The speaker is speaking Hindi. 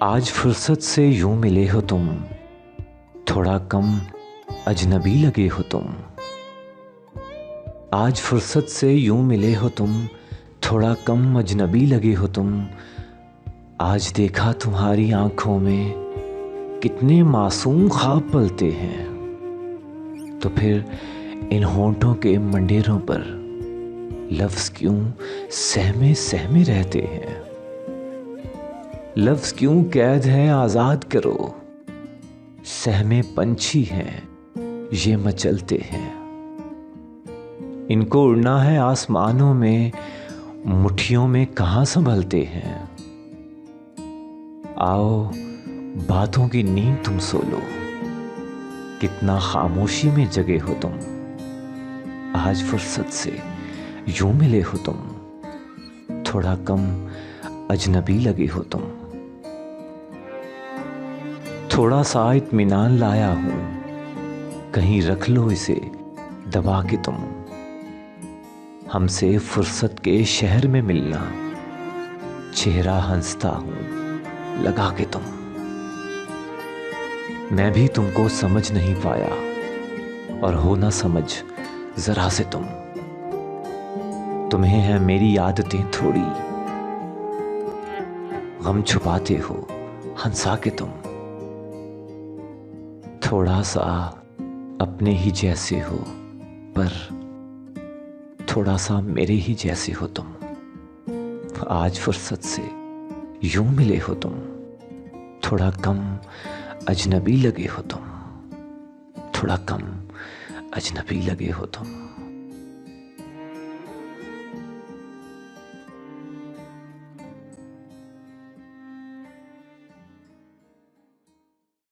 आज फुर्सत से यूं मिले हो तुम, थोड़ा कम अजनबी लगे हो तुम। आज फुर्सत से यूं मिले हो तुम, थोड़ा कम अजनबी लगे हो तुम। आज देखा तुम्हारी आंखों में कितने मासूम ख्वाब पलते हैं, तो फिर इन होंठों के मंडेरों पर लफ्ज क्यों सहमे सहमे रहते हैं। लफ्ज क्यों कैद है आजाद करो, सहमे पंछी हैं ये मचलते हैं। इनको उड़ना है आसमानों में, मुट्ठियों में कहां संभलते हैं। आओ बातों की नींद तुम सो लो, कितना खामोशी में जगे हो तुम। आज फुर्सत से यूं मिले हो तुम, थोड़ा कम अजनबी लगे हो तुम। थोड़ा सा इत्मीनान लाया हूं, कहीं रख लो इसे दबा के तुम। हमसे फुर्सत के शहर में मिलना, चेहरा हंसता हूं लगा के तुम। मैं भी तुमको समझ नहीं पाया, और हो ना समझ जरा से तुम। तुम्हें है मेरी आदतें थोड़ी, गम छुपाते हो हंसा के तुम। थोड़ा सा अपने ही जैसे हो, पर थोड़ा सा मेरे ही जैसे हो तुम। आज फुर्सत से यूं मिले हो तुम, थोड़ा कम अजनबी लगे हो तुम। थोड़ा कम अजनबी लगे हो तुम।